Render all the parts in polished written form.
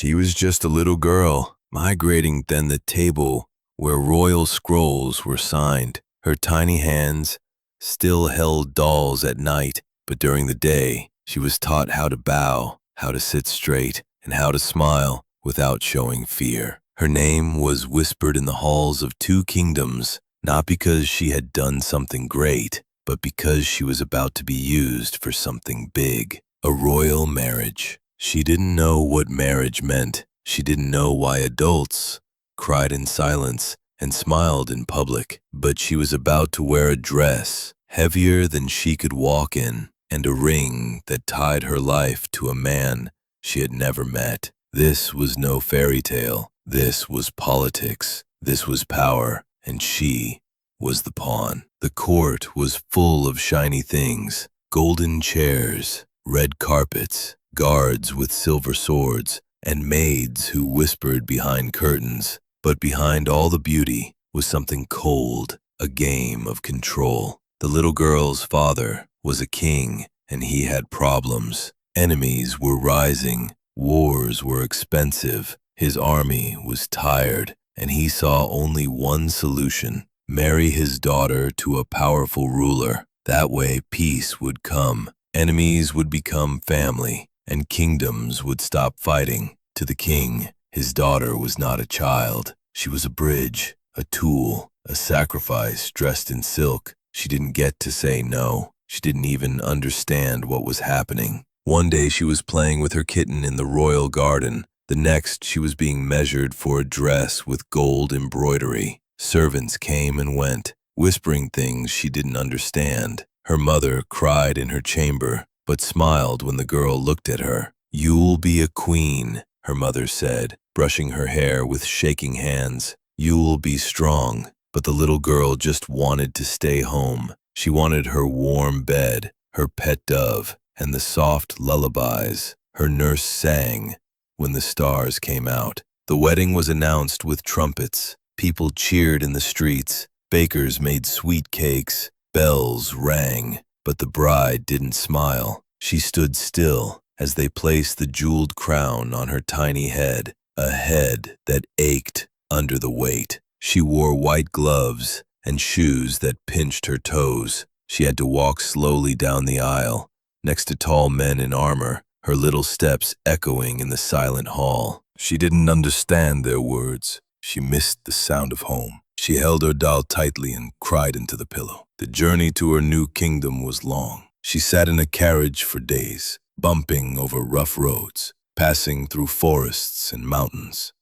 She was just a little girl, migrating than the table where royal scrolls were signed. Her tiny hands still held dolls at night, but during the day, she was taught how to bow, how to sit straight, and how to smile without showing fear. Her name was whispered in the halls of two kingdoms, not because she had done something great, but because she was about to be used for something big, a royal marriage. She didn't know what marriage meant. She didn't know why adults cried in silence and smiled in public, but she was about to wear a dress heavier than she could walk in and a ring that tied her life to a man she had never met. This was no fairy tale. This was politics. This was power, and she was the pawn. The court was full of shiny things, golden chairs, red carpets, guards with silver swords, and maids who whispered behind curtains. But behind all the beauty was something cold, a game of control. The little girl's father was a king, and he had problems. Enemies were rising. Wars were expensive. His army was tired, and he saw only one solution: marry his daughter to a powerful ruler. That way peace would come. Enemies would become family, and kingdoms would stop fighting. To the king, his daughter was not a child. She was a bridge, a tool, a sacrifice dressed in silk. She didn't get to say no. She didn't even understand what was happening. One day she was playing with her kitten in the royal garden. The next she was being measured for a dress with gold embroidery. Servants came and went, whispering things she didn't understand. Her mother cried in her chamber, but smiled when the girl looked at her. "You'll be a queen," her mother said, brushing her hair with shaking hands. "You'll be strong." But the little girl just wanted to stay home. She wanted her warm bed, her pet dove, and the soft lullabies her nurse sang when the stars came out. The wedding was announced with trumpets. People cheered in the streets. Bakers made sweet cakes. Bells rang. But the bride didn't smile. She stood still as they placed the jeweled crown on her tiny head, a head that ached under the weight. She wore white gloves and shoes that pinched her toes. She had to walk slowly down the aisle, next to tall men in armor, her little steps echoing in the silent hall. She didn't understand their words. She missed the sound of home. She held her doll tightly and cried into the pillow. The journey to her new kingdom was long. She sat in a carriage for days, bumping over rough roads, passing through forests and mountains.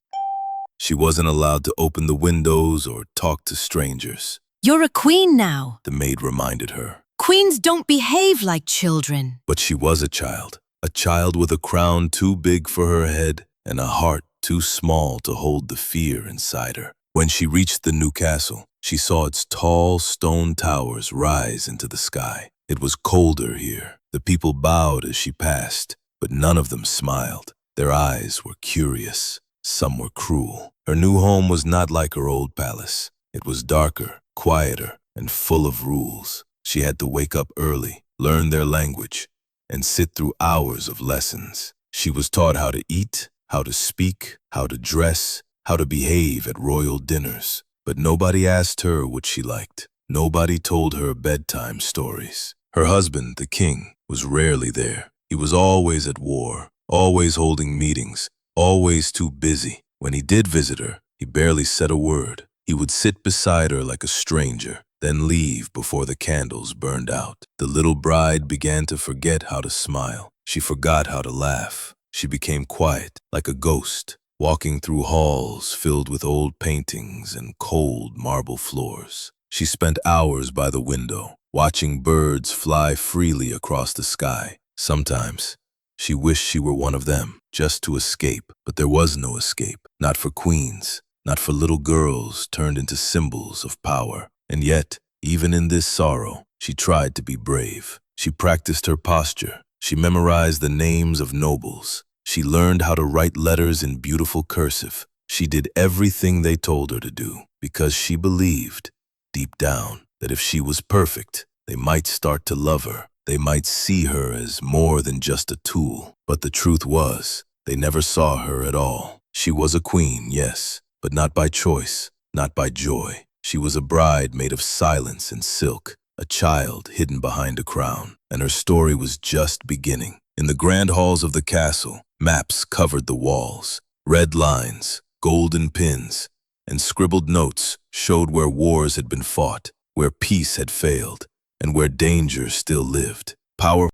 She wasn't allowed to open the windows or talk to strangers. "You're a queen now," the maid reminded her. "Queens don't behave like children." But she was a child with a crown too big for her head and a heart too small to hold the fear inside her. When she reached the new castle, she saw its tall stone towers rise into the sky. It was colder here. The people bowed as she passed, but none of them smiled. Their eyes were curious. Some were cruel. Her new home was not like her old palace. It was darker, quieter, and full of rules. She had to wake up early, learn their language, and sit through hours of lessons. She was taught how to eat, how to speak, how to dress, how to behave at royal dinners. But nobody asked her what she liked. Nobody told her bedtime stories. Her husband, the king, was rarely there. He was always at war, always holding meetings, always too busy. When he did visit her, he barely said a word. He would sit beside her like a stranger, then leave before the candles burned out. The little bride began to forget how to smile. She forgot how to laugh. She became quiet, like a ghost, walking through halls filled with old paintings and cold marble floors. She spent hours by the window, watching birds fly freely across the sky. Sometimes, she wished she were one of them, just to escape. But there was no escape, not for queens, not for little girls turned into symbols of power. And yet, even in this sorrow, she tried to be brave. She practiced her posture. She memorized the names of nobles. She learned how to write letters in beautiful cursive. She did everything they told her to do because she believed, deep down, that if she was perfect, they might start to love her. They might see her as more than just a tool. But the truth was, They never saw her at all. She was a queen, yes, but not by choice, not by joy. She was a bride made of silence and silk, a child hidden behind a crown, and her story was just beginning. In the grand halls of the castle, maps covered the walls. Red lines, golden pins, and scribbled notes showed where wars had been fought, where peace had failed, and where danger still lived.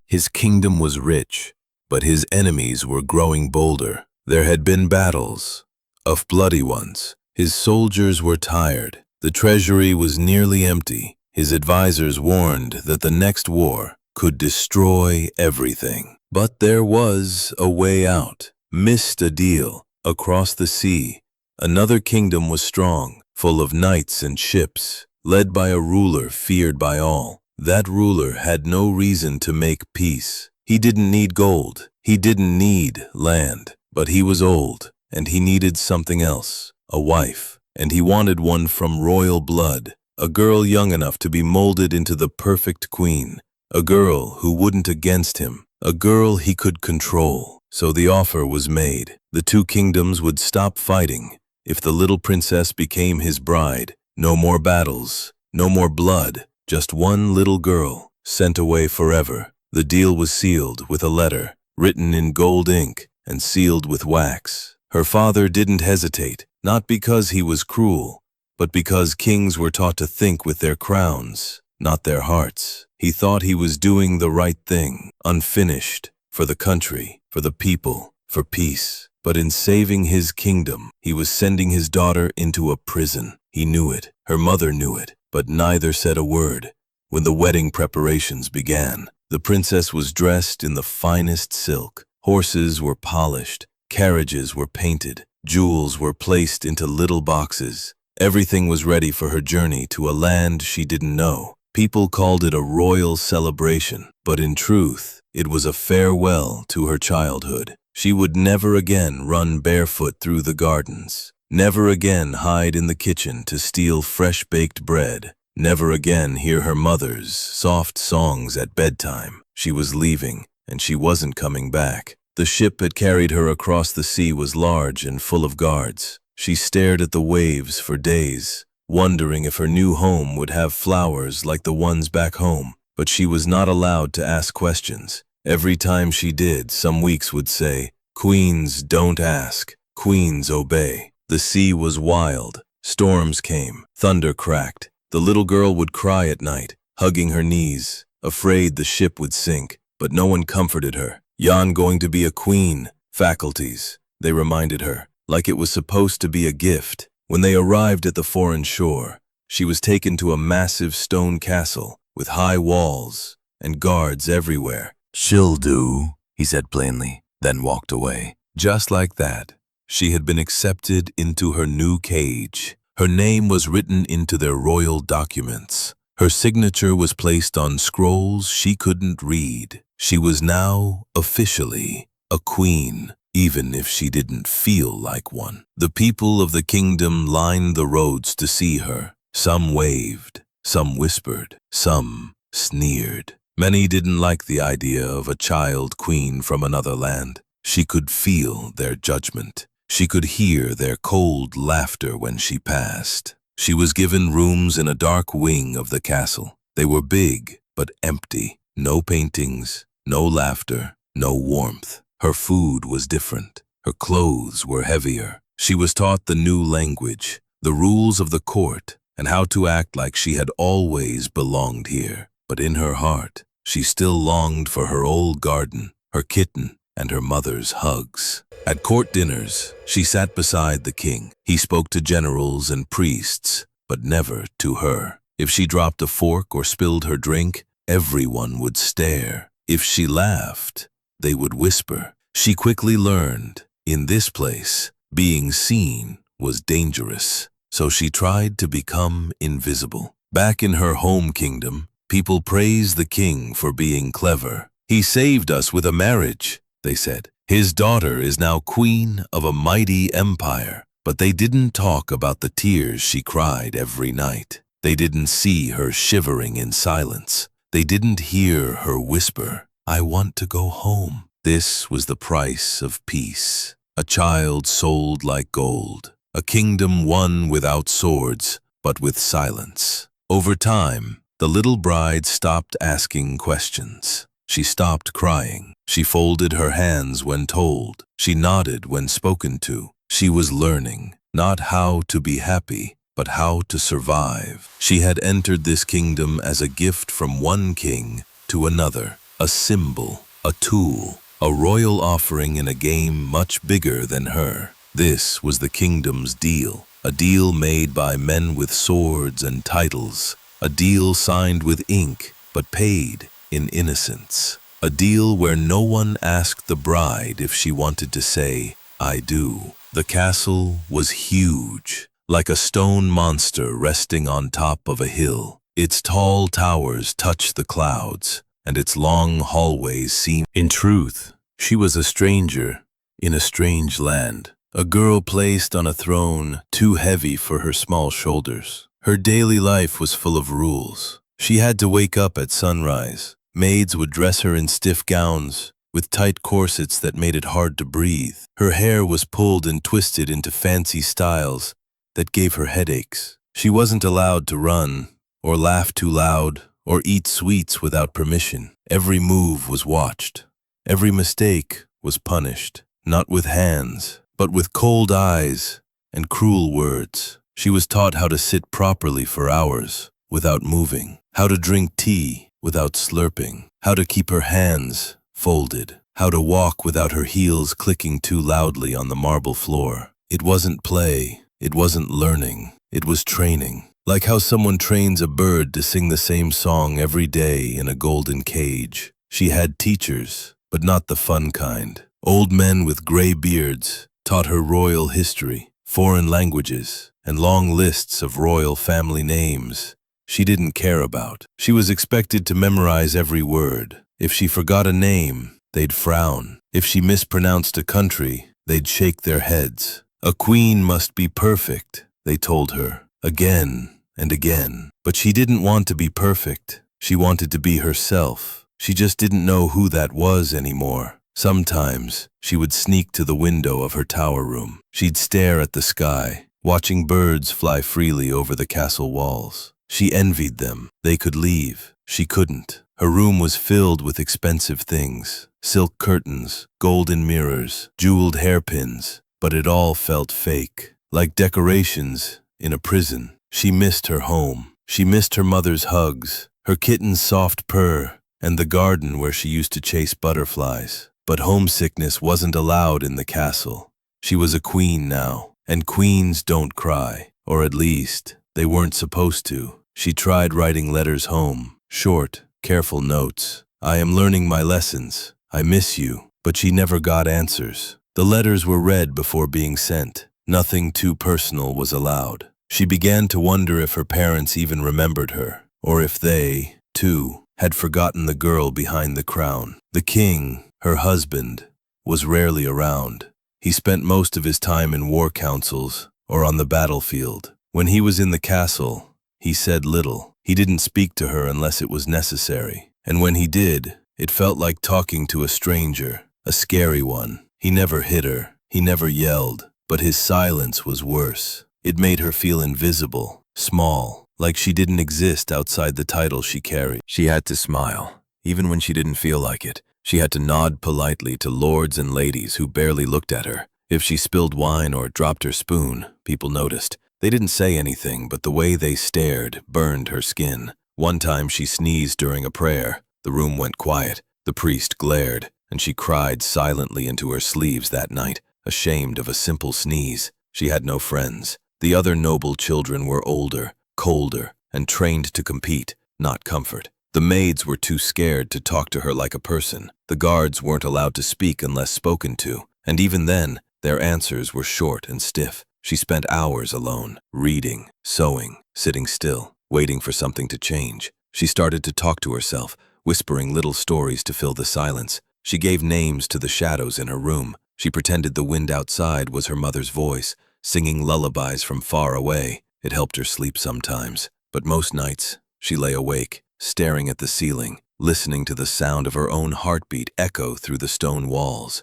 His kingdom was rich, but his enemies were growing bolder. There had been battles, of bloody ones. His soldiers were tired. The treasury was nearly empty. His advisors warned that the next war could destroy everything. But there was a way out. Missed a deal. Across the sea, another kingdom was strong, full of knights and ships, led by a ruler feared by all. That ruler had no reason to make peace. He didn't need gold. He didn't need land. But he was old, and he needed something else, a wife. And he wanted one from royal blood, a girl young enough to be molded into the perfect queen, a girl who wouldn't against him, a girl he could control. So the offer was made. The two kingdoms would stop fighting if the little princess became his bride. No more battles, no more blood, just one little girl, sent away forever. The deal was sealed with a letter, written in gold ink and sealed with wax. Her father didn't hesitate, not because he was cruel, but because kings were taught to think with their crowns, not their hearts. He thought he was doing the right thing, unfinished, for the country, for the people, for peace. But in saving his kingdom, he was sending his daughter into a prison. He knew it, her mother knew it, but neither said a word. When the wedding preparations began, the princess was dressed in the finest silk. Horses were polished, carriages were painted, jewels were placed into little boxes. Everything was ready for her journey to a land she didn't know. People called it a royal celebration, but in truth, it was a farewell to her childhood. She would never again run barefoot through the gardens, never again hide in the kitchen to steal fresh-baked bread, never again hear her mother's soft songs at bedtime. She was leaving, and she wasn't coming back. The ship that carried her across the sea was large and full of guards. She stared at the waves for days, wondering if her new home would have flowers like the ones back home. But she was not allowed to ask questions. Every time she did, some weeks would say, "Queens don't ask, queens obey." The sea was wild. Storms came, thunder cracked. The little girl would cry at night, hugging her knees, afraid the ship would sink, but no one comforted her. "You're going to be a queen, faculties," they reminded her, like it was supposed to be a gift. When they arrived at the foreign shore, she was taken to a massive stone castle with high walls and guards everywhere. "She'll do," he said plainly, then walked away. Just like that, she had been accepted into her new cage. Her name was written into their royal documents. Her signature was placed on scrolls she couldn't read. She was now officially a queen, even if she didn't feel like one. The people of the kingdom lined the roads to see her. Some waved, some whispered, some sneered. Many didn't like the idea of a child queen from another land. She could feel their judgment. She could hear their cold laughter when she passed. She was given rooms in a dark wing of the castle. They were big, but empty. No paintings, no laughter, no warmth. Her food was different. Her clothes were heavier. She was taught the new language, the rules of the court, and how to act like she had always belonged here. But in her heart, she still longed for her old garden, her kitten, and her mother's hugs. At court dinners, she sat beside the king. He spoke to generals and priests, but never to her. If she dropped a fork or spilled her drink, everyone would stare. If she laughed, they would whisper. She quickly learned, in this place, being seen was dangerous. So she tried to become invisible. Back in her home kingdom, people praised the king for being clever. "He saved us with a marriage," they said. "His daughter is now queen of a mighty empire." But they didn't talk about the tears she cried every night. They didn't see her shivering in silence. They didn't hear her whisper, "I want to go home." This was the price of peace. A child sold like gold. A kingdom won without swords, but with silence. Over time, the little bride stopped asking questions. She stopped crying. She folded her hands when told. She nodded when spoken to. She was learning, not how to be happy, but how to survive. She had entered this kingdom as a gift from one king to another, a symbol, a tool, a royal offering in a game much bigger than her. This was the kingdom's deal, a deal made by men with swords and titles, a deal signed with ink but paid in innocence, a deal where no one asked the bride if she wanted to say, "I do." The castle was huge, like a stone monster resting on top of a hill. Its tall towers touched the clouds, and its long hallways seemed. In truth, she was a stranger in a strange land, a girl placed on a throne too heavy for her small shoulders. Her daily life was full of rules. She had to wake up at sunrise. Maids would dress her in stiff gowns, with tight corsets that made it hard to breathe. Her hair was pulled and twisted into fancy styles that gave her headaches. She wasn't allowed to run, or laugh too loud, or eat sweets without permission. Every move was watched. Every mistake was punished, not with hands, but with cold eyes and cruel words. She was taught how to sit properly for hours without moving, how to drink tea without slurping, how to keep her hands folded, how to walk without her heels clicking too loudly on the marble floor. It wasn't play, it wasn't learning, it was training. Like how someone trains a bird to sing the same song every day in a golden cage. She had teachers, but not the fun kind. Old men with gray beards taught her royal history, foreign languages, and long lists of royal family names she didn't care about. She was expected to memorize every word. If she forgot a name, they'd frown. If she mispronounced a country, they'd shake their heads. A queen must be perfect, they told her, again and again. But she didn't want to be perfect. She wanted to be herself. She just didn't know who that was anymore. Sometimes, she would sneak to the window of her tower room. She'd stare at the sky, watching birds fly freely over the castle walls. She envied them. They could leave. She couldn't. Her room was filled with expensive things, silk curtains, golden mirrors, jeweled hairpins, but it all felt fake, like decorations in a prison. She missed her home. She missed her mother's hugs, her kitten's soft purr, and the garden where she used to chase butterflies. But homesickness wasn't allowed in the castle. She was a queen now, and queens don't cry, or at least, they weren't supposed to. She tried writing letters home, short, careful notes. "I am learning my lessons. I miss you." But she never got answers. The letters were read before being sent. Nothing too personal was allowed. She began to wonder if her parents even remembered her, or if they, too, had forgotten the girl behind the crown. The king, her husband, was rarely around. He spent most of his time in war councils or on the battlefield. When he was in the castle, he said little. He didn't speak to her unless it was necessary. And when he did, it felt like talking to a stranger, a scary one. He never hit her. He never yelled. But his silence was worse. It made her feel invisible, small, like she didn't exist outside the title she carried. She had to smile, even when she didn't feel like it. She had to nod politely to lords and ladies who barely looked at her. If she spilled wine or dropped her spoon, people noticed. They didn't say anything, but the way they stared burned her skin. One time she sneezed during a prayer. The room went quiet. The priest glared, and she cried silently into her sleeves that night, ashamed of a simple sneeze. She had no friends. The other noble children were older, colder, and trained to compete, not comfort. The maids were too scared to talk to her like a person. The guards weren't allowed to speak unless spoken to, and even then, their answers were short and stiff. She spent hours alone, reading, sewing, sitting still, waiting for something to change. She started to talk to herself, whispering little stories to fill the silence. She gave names to the shadows in her room. She pretended the wind outside was her mother's voice, singing lullabies from far away. It helped her sleep sometimes, but most nights, she lay awake, staring at the ceiling, listening to the sound of her own heartbeat echo through the stone walls.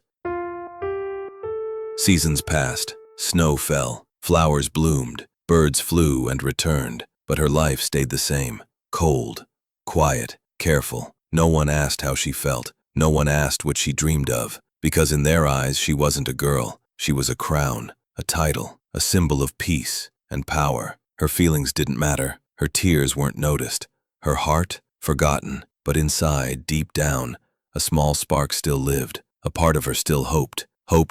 Seasons passed, snow fell, flowers bloomed, birds flew and returned, but her life stayed the same, cold, quiet, careful. No one asked how she felt, no one asked what she dreamed of, because in their eyes she wasn't a girl, she was a crown, a title, a symbol of peace and power. Her feelings didn't matter, her tears weren't noticed, her heart forgotten, but inside, deep down, a small spark still lived. A part of her still hoped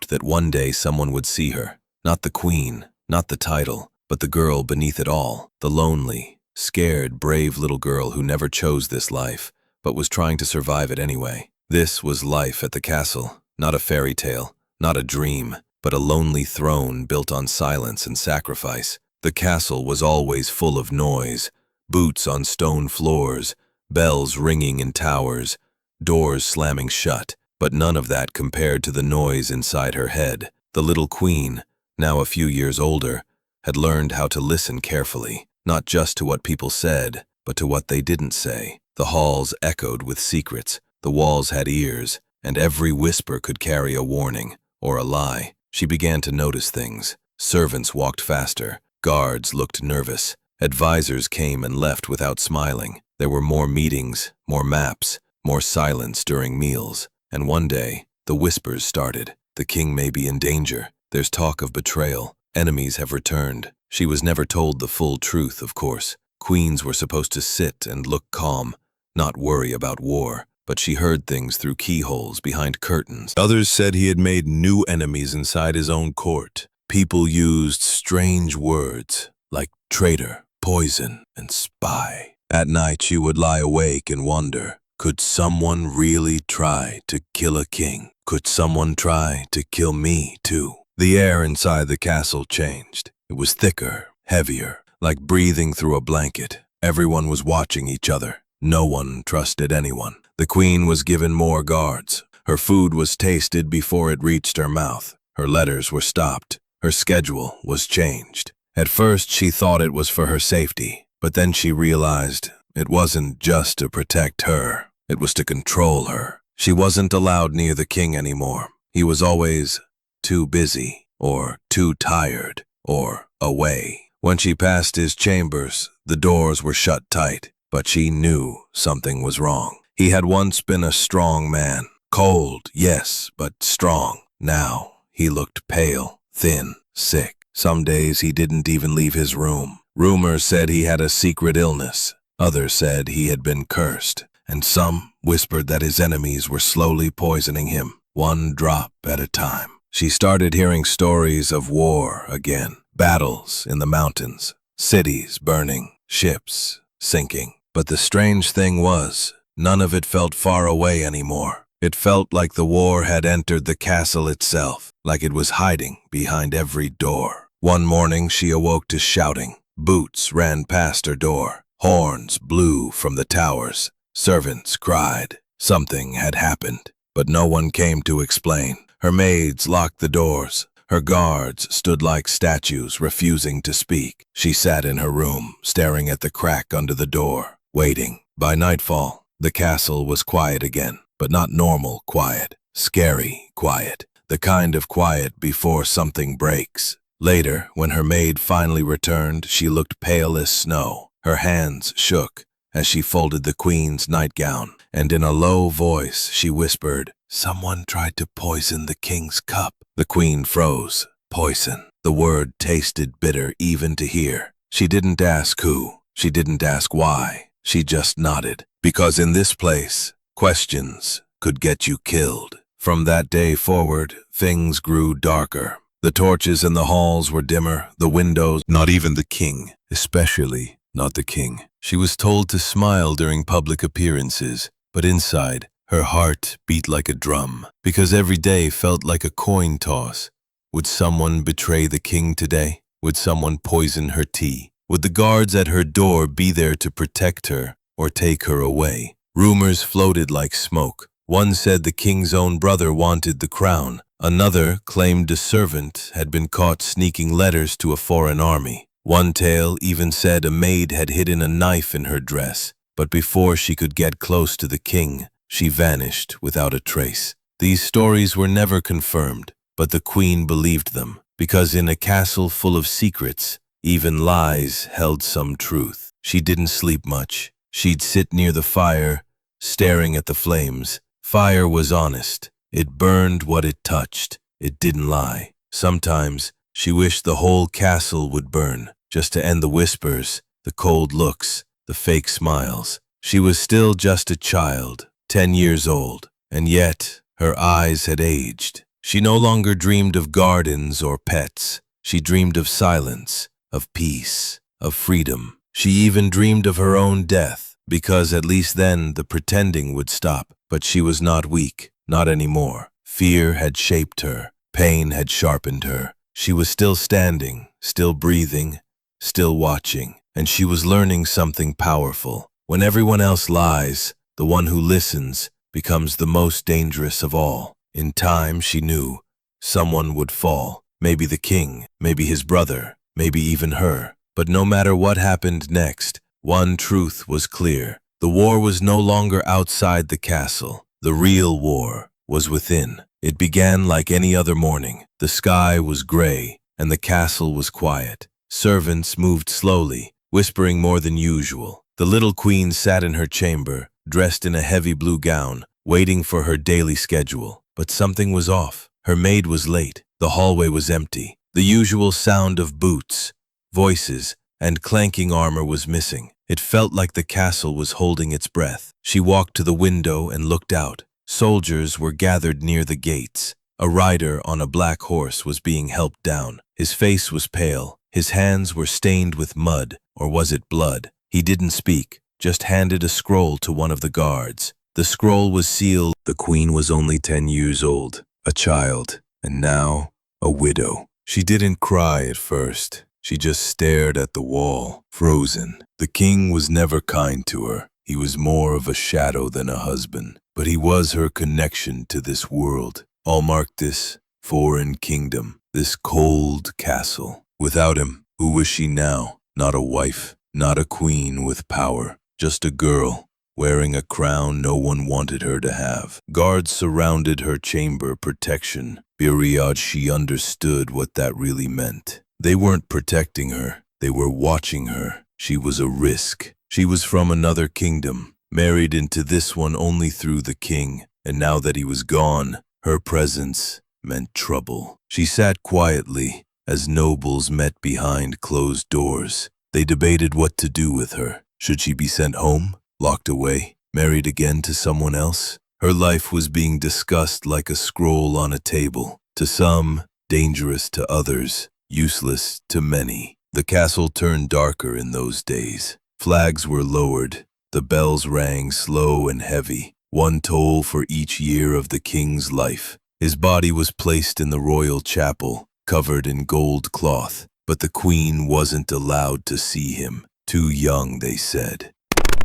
that one day someone would see her. Not the queen, not the title, but the girl beneath it all, the lonely, scared, brave little girl who never chose this life, but was trying to survive it anyway. This was life at the castle, not a fairy tale, not a dream, but a lonely throne built on silence and sacrifice. The castle was always full of noise, boots on stone floors, bells ringing in towers, doors slamming shut, but none of that compared to the noise inside her head. The little queen, now a few years older, had learned how to listen carefully, not just to what people said, but to what they didn't say. The halls echoed with secrets, the walls had ears, and every whisper could carry a warning or a lie. She began to notice things. Servants walked faster, guards looked nervous, advisors came and left without smiling. There were more meetings, more maps, more silence during meals. And one day, the whispers started. The king may be in danger. There's talk of betrayal. Enemies have returned. She was never told the full truth, of course. Queens were supposed to sit and look calm, not worry about war. But she heard things through keyholes behind curtains. Others said he had made new enemies inside his own court. People used strange words like traitor, poison, and spy. At night she would lie awake and wonder, could someone really try to kill a king? Could someone try to kill me too? The air inside the castle changed. It was thicker, heavier, like breathing through a blanket. Everyone was watching each other. No one trusted anyone. The queen was given more guards. Her food was tasted before it reached her mouth. Her letters were stopped. Her schedule was changed. At first she thought it was for her safety, but then she realized it wasn't just to protect her. It was to control her. She wasn't allowed near the king anymore. He was always too busy, or too tired, or away. When she passed his chambers, the doors were shut tight, but she knew something was wrong. He had once been a strong man. Cold, yes, but strong. Now he looked pale, thin, sick. Some days he didn't even leave his room. Rumors said he had a secret illness. Others said he had been cursed. And some whispered that his enemies were slowly poisoning him, one drop at a time. She started hearing stories of war again, battles in the mountains, cities burning, ships sinking. But the strange thing was, none of it felt far away anymore. It felt like the war had entered the castle itself, like it was hiding behind every door. One morning she awoke to shouting. Boots ran past her door. Horns blew from the towers. Servants cried. Something had happened, but no one came to explain. Her maids locked the doors. Her guards stood like statues, refusing to speak. She sat in her room, staring at the crack under the door, waiting. By nightfall, the castle was quiet again, but not normal quiet, scary quiet, the kind of quiet before something breaks. Later, when her maid finally returned, she looked pale as snow. Her hands shook as she folded the queen's nightgown, and in a low voice she whispered, "Someone tried to poison the king's cup." The queen froze. Poison. The word tasted bitter even to hear. She didn't ask who. She didn't ask why. She just nodded. Because in this place, questions could get you killed. From that day forward, things grew darker. The torches in the halls were dimmer, the windows, not even the king, especially not the king. She was told to smile during public appearances, but inside, her heart beat like a drum, because every day felt like a coin toss. Would someone betray the king today? Would someone poison her tea? Would the guards at her door be there to protect her or take her away? Rumors floated like smoke. One said the king's own brother wanted the crown. Another claimed a servant had been caught sneaking letters to a foreign army. One tale even said a maid had hidden a knife in her dress. But before she could get close to the king, she vanished without a trace. These stories were never confirmed, but the queen believed them, because in a castle full of secrets, even lies held some truth. She didn't sleep much. She'd sit near the fire, staring at the flames. Fire was honest. It burned what it touched. It didn't lie. Sometimes she wished the whole castle would burn, just to end the whispers, the cold looks, the fake smiles. She was still just a child, 10 years old, and yet her eyes had aged. She no longer dreamed of gardens or pets. She dreamed of silence, of peace, of freedom. She even dreamed of her own death, because at least then the pretending would stop. But she was not weak, not anymore. Fear had shaped her. Pain had sharpened her. She was still standing, still breathing, still watching, and she was learning something powerful. When everyone else lies, the one who listens becomes the most dangerous of all. In time, she knew someone would fall. Maybe the king, maybe his brother, maybe even her. But no matter what happened next, one truth was clear. The war was no longer outside the castle. The real war was within. It began like any other morning. The sky was gray, and the castle was quiet. Servants moved slowly, whispering more than usual. The little queen sat in her chamber, dressed in a heavy blue gown, waiting for her daily schedule. But something was off. Her maid was late. The hallway was empty. The usual sound of boots, voices, and clanking armor was missing. It felt like the castle was holding its breath. She walked to the window and looked out. Soldiers were gathered near the gates. A rider on a black horse was being helped down. His face was pale. His hands were stained with mud, or was it blood? He didn't speak, just handed a scroll to one of the guards. The scroll was sealed. The queen was only 10 years old, a child, and now a widow. She didn't cry at first. She just stared at the wall, frozen. The king was never kind to her. He was more of a shadow than a husband, but he was her connection to this world. All marked this foreign kingdom, this cold castle. Without him, who was she now? Not a wife, not a queen with power, just a girl, wearing a crown no one wanted her to have. Guards surrounded her chamber, protection. Period. She understood what that really meant. They weren't protecting her, they were watching her. She was a risk. She was from another kingdom, married into this one only through the king, and now that he was gone, her presence meant trouble. She sat quietly as nobles met behind closed doors. They debated what to do with her. Should she be sent home, locked away, married again to someone else? Her life was being discussed like a scroll on a table. To some, dangerous; to others, useless; to many. The castle turned darker in those days. Flags were lowered. The bells rang slow and heavy, one toll for each year of the king's life. His body was placed in the royal chapel, covered in gold cloth, but the queen wasn't allowed to see him. Too young, they said.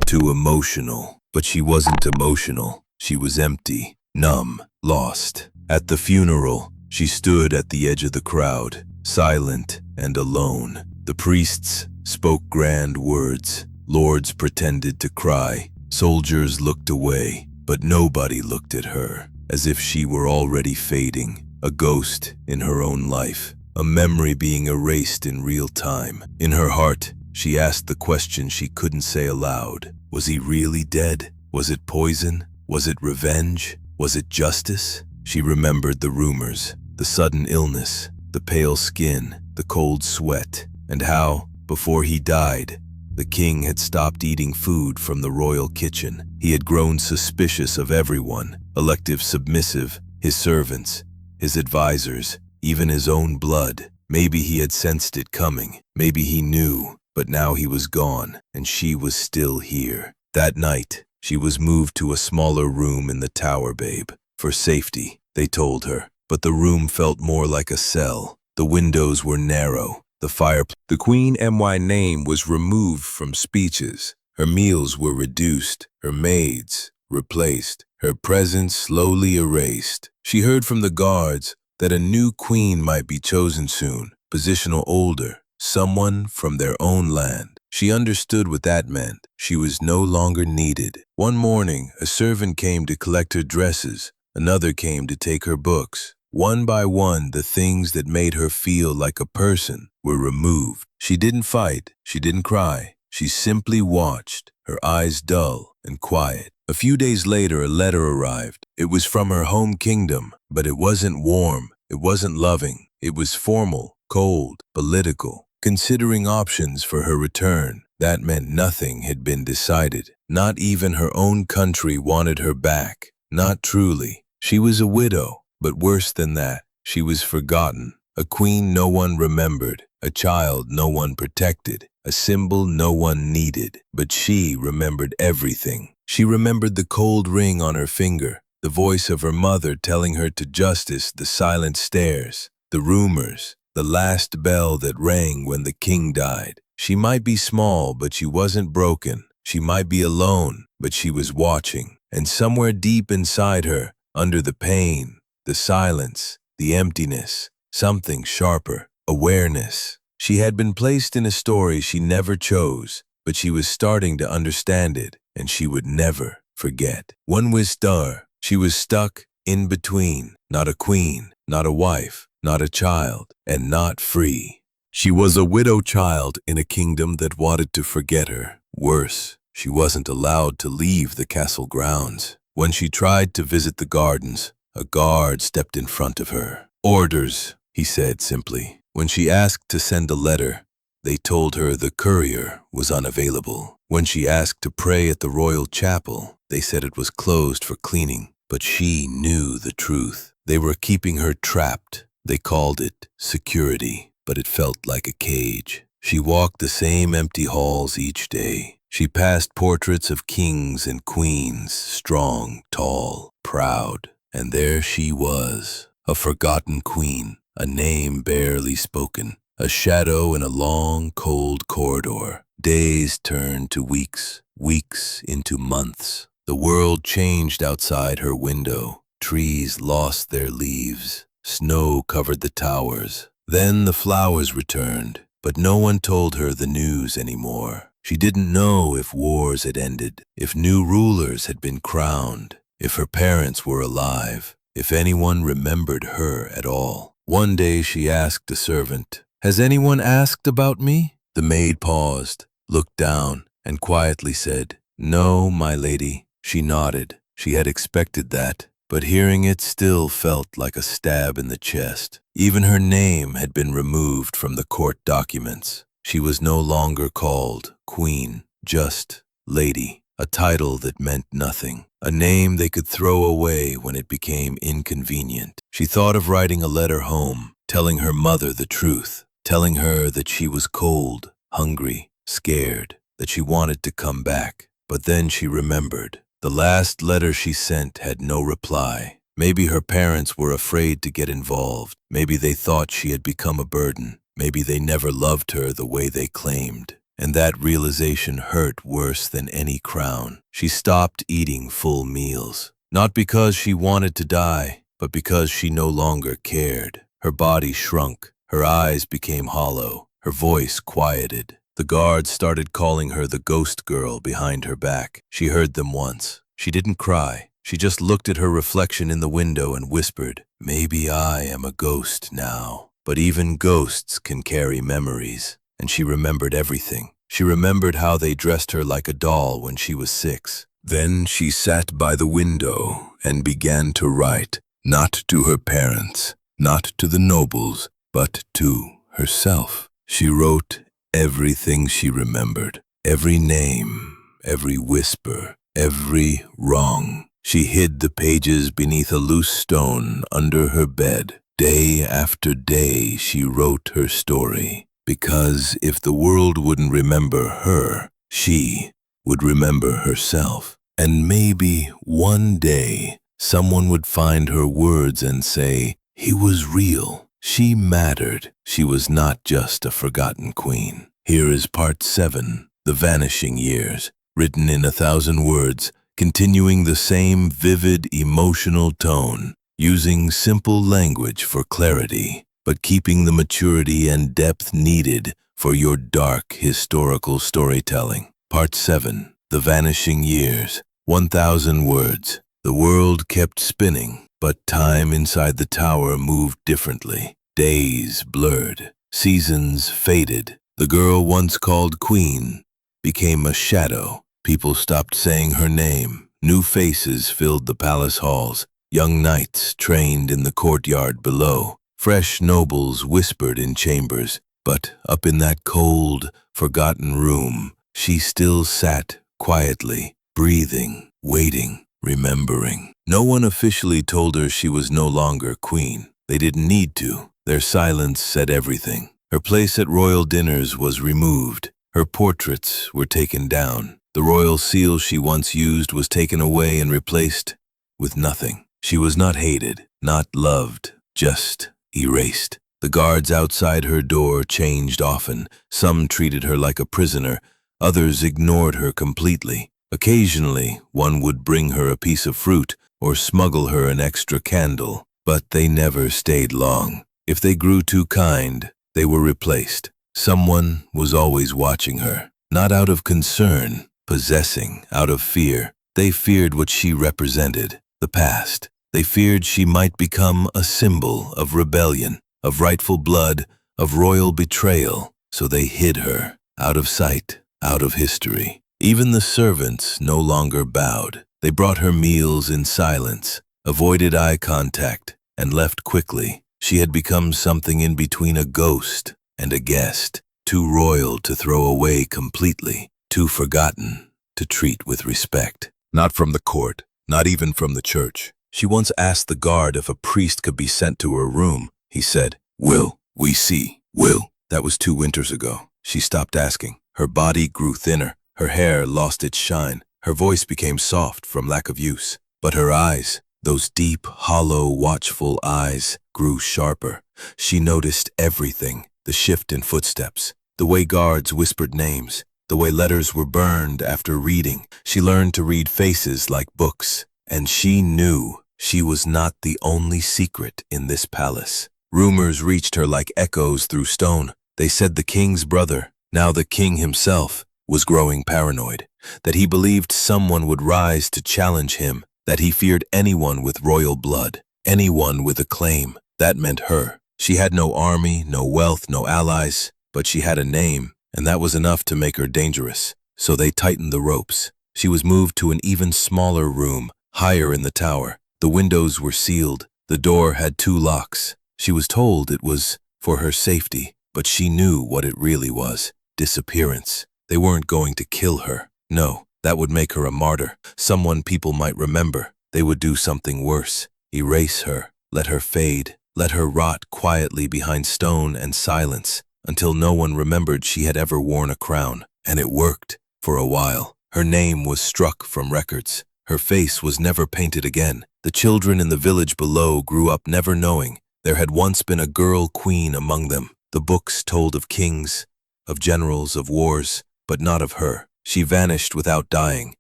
Too emotional. But she wasn't emotional. She was empty, numb, lost. At the funeral, she stood at the edge of the crowd, silent and alone. The priests spoke grand words. Lords pretended to cry. Soldiers looked away, but nobody looked at her, as if she were already fading, a ghost in her own life, a memory being erased in real time. In her heart, she asked the question she couldn't say aloud. Was he really dead? Was it poison? Was it revenge? Was it justice? She remembered the rumors, the sudden illness, the pale skin, the cold sweat, and how, before he died, the king had stopped eating food from the royal kitchen. He had grown suspicious of everyone, elective, submissive, his servants, his advisors, even his own blood. Maybe he had sensed it coming. Maybe he knew, but now he was gone, and she was still here. That night, she was moved to a smaller room in the tower, babe. For safety, they told her. But the room felt more like a cell. The windows were narrow. The Queen My name was removed from speeches. Her meals were reduced. Her maids replaced. Her presence slowly erased. She heard from the guards that a new queen might be chosen soon. Positional older. Someone from their own land. She understood what that meant. She was no longer needed. One morning, a servant came to collect her dresses. Another came to take her books. One by one, the things that made her feel like a person were removed. She didn't fight. She didn't cry. She simply watched, her eyes dull and quiet. A few days later, a letter arrived. It was from her home kingdom, but it wasn't warm. It wasn't loving. It was formal, cold, political. Considering options for her return, that meant nothing had been decided. Not even her own country wanted her back. Not truly. She was a widow, but worse than that, she was forgotten. A queen no one remembered, a child no one protected, a symbol no one needed. But she remembered everything. She remembered the cold ring on her finger, the voice of her mother telling her to justice, the silent stares, the rumors, the last bell that rang when the king died. She might be small, but she wasn't broken. She might be alone, but she was watching. And somewhere deep inside her, under the pain, the silence, the emptiness, something sharper, awareness. She had been placed in a story she never chose, but she was starting to understand it, and she would never forget. One was star. She was stuck in between, not a queen, not a wife, not a child, and not free. She was a widow child in a kingdom that wanted to forget her. Worse, she wasn't allowed to leave the castle grounds. When she tried to visit the gardens, a guard stepped in front of her. "Orders," he said simply. When she asked to send a letter, they told her the courier was unavailable. When she asked to pray at the royal chapel, they said it was closed for cleaning. But she knew the truth. They were keeping her trapped. They called it security, but it felt like a cage. She walked the same empty halls each day. She passed portraits of kings and queens, strong, tall, proud. And there she was, a forgotten queen, a name barely spoken, a shadow in a long, cold corridor. Days turned to weeks, weeks into months. The world changed outside her window. Trees lost their leaves. Snow covered the towers. Then the flowers returned, but no one told her the news anymore. She didn't know if wars had ended, if new rulers had been crowned, if her parents were alive, if anyone remembered her at all. One day she asked a servant, "Has anyone asked about me?" The maid paused, looked down, and quietly said, "No, my lady." She nodded. She had expected that, but hearing it still felt like a stab in the chest. Even her name had been removed from the court documents. She was no longer called queen, just lady, a title that meant nothing, a name they could throw away when it became inconvenient. She thought of writing a letter home, telling her mother the truth, telling her that she was cold, hungry, scared, that she wanted to come back. But then she remembered. The last letter she sent had no reply. Maybe her parents were afraid to get involved. Maybe they thought she had become a burden. Maybe they never loved her the way they claimed. And that realization hurt worse than any crown. She stopped eating full meals. Not because she wanted to die, but because she no longer cared. Her body shrunk. Her eyes became hollow. Her voice quieted. The guards started calling her the ghost girl behind her back. She heard them once. She didn't cry. She just looked at her reflection in the window and whispered, "Maybe I am a ghost now." But even ghosts can carry memories. And she remembered everything. She remembered how they dressed her like a doll when she was 6. Then she sat by the window and began to write, not to her parents, not to the nobles, but to herself. She wrote everything she remembered, every name, every whisper, every wrong. She hid the pages beneath a loose stone under her bed. Day after day she wrote her story, because if the world wouldn't remember her, she would remember herself. And maybe one day someone would find her words and say, "He was real. She mattered. She was not just a forgotten queen." Here is part 7, The Vanishing Years, written in 1,000 words, continuing the same vivid, emotional tone, using simple language for clarity, but keeping the maturity and depth needed for your dark historical storytelling. Part 7. The Vanishing Years. 1,000 words. The world kept spinning, but time inside the tower moved differently. Days blurred. Seasons faded. The girl once called Queen became a shadow. People stopped saying her name. New faces filled the palace halls. Young knights trained in the courtyard below. Fresh nobles whispered in chambers. But up in that cold, forgotten room, she still sat quietly, breathing, waiting, remembering. No one officially told her she was no longer queen. They didn't need to. Their silence said everything. Her place at royal dinners was removed. Her portraits were taken down. The royal seal she once used was taken away and replaced with nothing. She was not hated, not loved, just erased. The guards outside her door changed often. Some treated her like a prisoner. Others ignored her completely. Occasionally, one would bring her a piece of fruit or smuggle her an extra candle, but they never stayed long. If they grew too kind, they were replaced. Someone was always watching her, not out of concern, possessing, out of fear. They feared what she represented, the past. They feared she might become a symbol of rebellion, of rightful blood, of royal betrayal. So they hid her, out of sight, out of history. Even the servants no longer bowed. They brought her meals in silence, avoided eye contact, and left quickly. She had become something in between a ghost and a guest, too royal to throw away completely, too forgotten to treat with respect. Not from the court, not even from the church. She once asked the guard if a priest could be sent to her room. He said, "Will, we see, will." That was 2 winters ago. She stopped asking. Her body grew thinner. Her hair lost its shine. Her voice became soft from lack of use. But her eyes, those deep, hollow, watchful eyes, grew sharper. She noticed everything, the shift in footsteps, the way guards whispered names, the way letters were burned after reading. She learned to read faces like books, and she knew she was not the only secret in this palace. Rumors reached her like echoes through stone. They said the king's brother, now the king himself, was growing paranoid, that he believed someone would rise to challenge him, that he feared anyone with royal blood, anyone with a claim. That meant her. She had no army, no wealth, no allies, but she had a name, and that was enough to make her dangerous. So they tightened the ropes. She was moved to an even smaller room, higher in the tower. The windows were sealed. The door had 2 locks. She was told it was for her safety, but she knew what it really was: disappearance. They weren't going to kill her. No, that would make her a martyr, someone people might remember. They would do something worse: erase her, let her fade, let her rot quietly behind stone and silence, until no one remembered she had ever worn a crown. And it worked, for a while. Her name was struck from records. Her face was never painted again. The children in the village below grew up never knowing there had once been a girl queen among them. The books told of kings, of generals, of wars, but not of her. She vanished without dying,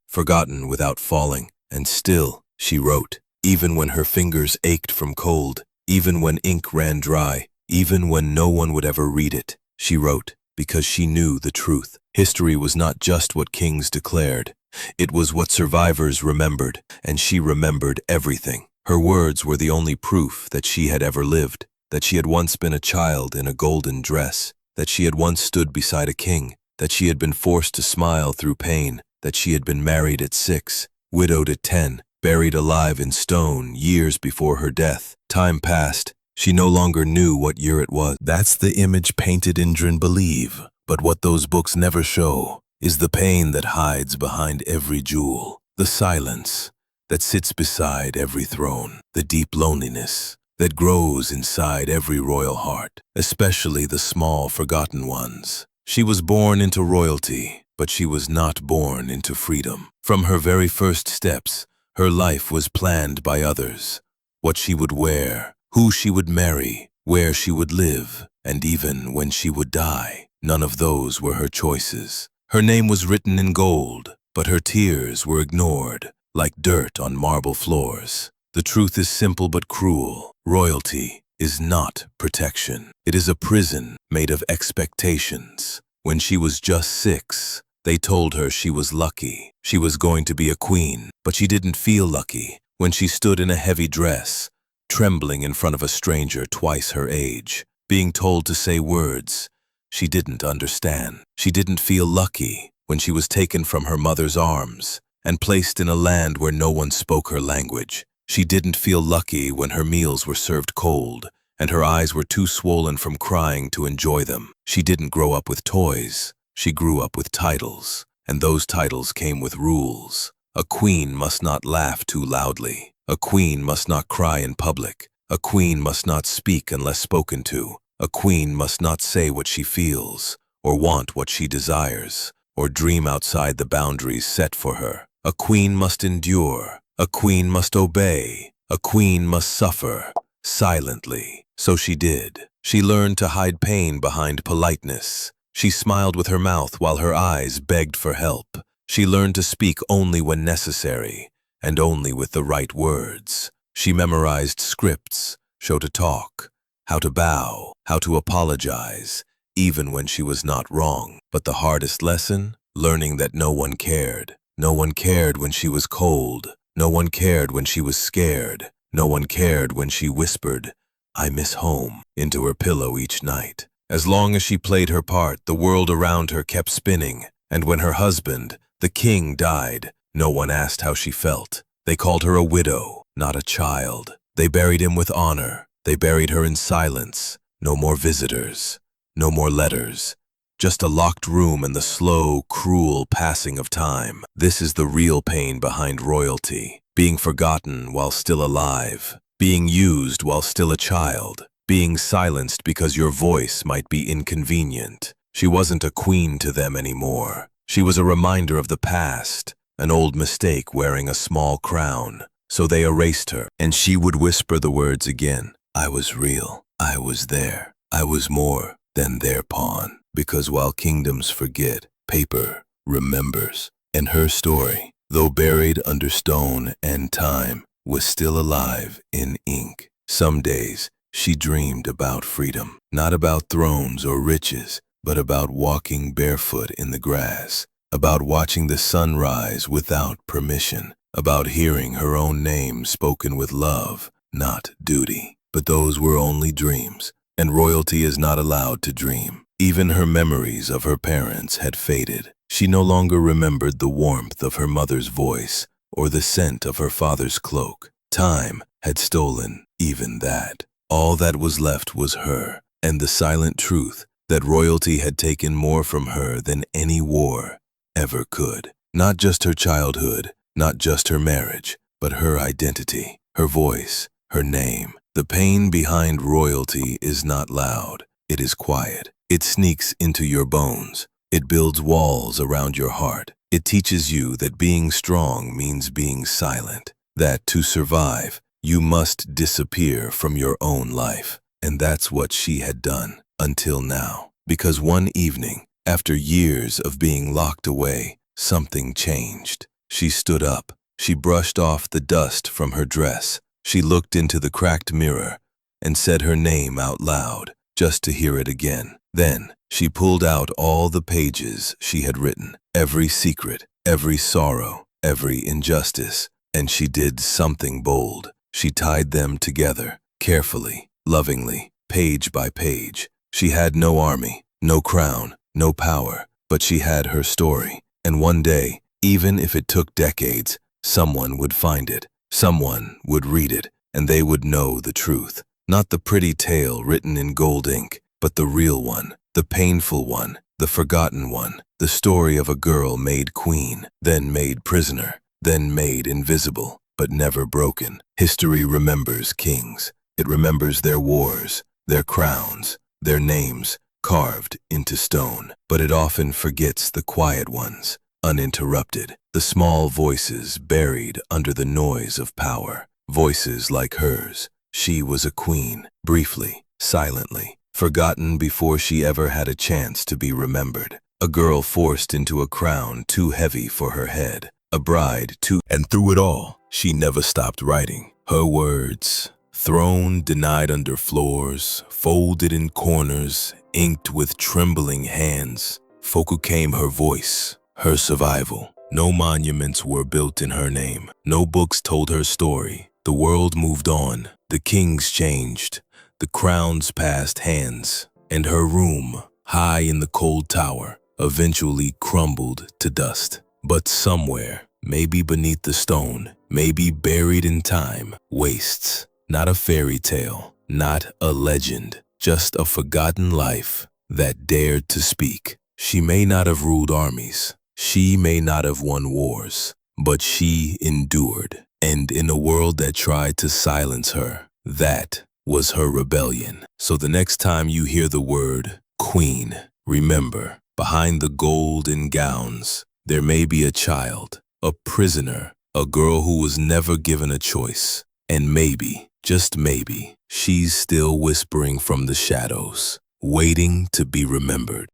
forgotten without falling, and still she wrote, even when her fingers ached from cold, even when ink ran dry, even when no one would ever read it. She wrote because she knew the truth. History was not just what kings declared. It was what survivors remembered, and she remembered everything. Her words were the only proof that she had ever lived, that she had once been a child in a golden dress, that she had once stood beside a king, that she had been forced to smile through pain, that she had been married at 6, widowed at 10, buried alive in stone years before her death. Time passed. She no longer knew what year it was. That's the image painted in Drin Believe, but what those books never show is the pain that hides behind every jewel, the silence that sits beside every throne, the deep loneliness that grows inside every royal heart, especially the small, forgotten ones. She was born into royalty, but she was not born into freedom. From her very first steps, her life was planned by others. What she would wear, who she would marry, where she would live, and even when she would die. None of those were her choices. Her name was written in gold, but her tears were ignored, like dirt on marble floors. The truth is simple but cruel. Royalty, is not protection. It is a prison made of expectations. When she was just 6, they told her she was lucky. She was going to be a queen, but she didn't feel lucky when she stood in a heavy dress, trembling in front of a stranger twice her age, being told to say words she didn't understand. She didn't feel lucky when she was taken from her mother's arms and placed in a land where no one spoke her language. She didn't feel lucky when her meals were served cold and her eyes were too swollen from crying to enjoy them. She didn't grow up with toys. She grew up with titles, and those titles came with rules. A queen must not laugh too loudly. A queen must not cry in public. A queen must not speak unless spoken to. A queen must not say what she feels, or want what she desires, or dream outside the boundaries set for her. A queen must endure. A queen must obey. A queen must suffer, silently. So she did. She learned to hide pain behind politeness. She smiled with her mouth while her eyes begged for help. She learned to speak only when necessary, and only with the right words. She memorized scripts, how to talk, how to bow, how to apologize, even when she was not wrong. But the hardest lesson? Learning that no one cared. No one cared when she was cold. No one cared when she was scared. No one cared when she whispered, "I miss home," into her pillow each night. As long as she played her part, the world around her kept spinning. And when her husband, the king, died, no one asked how she felt. They called her a widow, not a child. They buried him with honor. They buried her in silence. No more visitors. No more letters. Just a locked room and the slow, cruel passing of time. This is the real pain behind royalty. Being forgotten while still alive. Being used while still a child. Being silenced because your voice might be inconvenient. She wasn't a queen to them anymore. She was a reminder of the past, an old mistake wearing a small crown. So they erased her, and she would whisper the words again. I was real. I was there. I was more than their pawn. Because while kingdoms forget, paper remembers. And her story, though buried under stone and time, was still alive in ink. Some days, she dreamed about freedom, not about thrones or riches, but about walking barefoot in the grass, about watching the sun rise without permission, about hearing her own name spoken with love, not duty. But those were only dreams, and royalty is not allowed to dream. Even her memories of her parents had faded. She no longer remembered the warmth of her mother's voice or the scent of her father's cloak. Time had stolen even that. All that was left was her, and the silent truth that royalty had taken more from her than any war ever could. Not just her childhood, not just her marriage, but her identity, her voice, her name. The pain behind royalty is not loud. It is quiet. It sneaks into your bones. It builds walls around your heart. It teaches you that being strong means being silent, that to survive, you must disappear from your own life. And that's what she had done until now. Because one evening, after years of being locked away, something changed. She stood up. She brushed off the dust from her dress. She looked into the cracked mirror and said her name out loud, just to hear it again. Then, she pulled out all the pages she had written, every secret, every sorrow, every injustice, and she did something bold. She tied them together, carefully, lovingly, page by page. She had no army, no crown, no power, but she had her story. And one day, even if it took decades, someone would find it, someone would read it, and they would know the truth. Not the pretty tale written in gold ink, but the real one, the painful one, the forgotten one, the story of a girl made queen, then made prisoner, then made invisible, but never broken. History remembers kings. It remembers their wars, their crowns, their names carved into stone. But it often forgets the quiet ones, uninterrupted, the small voices buried under the noise of power. Voices like hers. She was a queen, briefly, silently, forgotten before she ever had a chance to be remembered. A girl forced into a crown too heavy for her head. A bride too... And through it all, she never stopped writing. Her words, Thrown, denied under floors, folded in corners, inked with trembling hands, Foku came her voice, her survival. No monuments were built in her name. No books told her story. The world moved on. The kings changed. The crowns passed hands. And her room, high in the cold tower, eventually crumbled to dust. But somewhere, maybe beneath the stone, maybe buried in time, wastes. Not a fairy tale, not a legend, just a forgotten life that dared to speak. She may not have ruled armies. She may not have won wars, but she endured. And in a world that tried to silence her, that was her rebellion. So the next time you hear the word queen, remember, behind the golden gowns, there may be a child, a prisoner, a girl who was never given a choice. And maybe, just maybe, she's still whispering from the shadows, waiting to be remembered.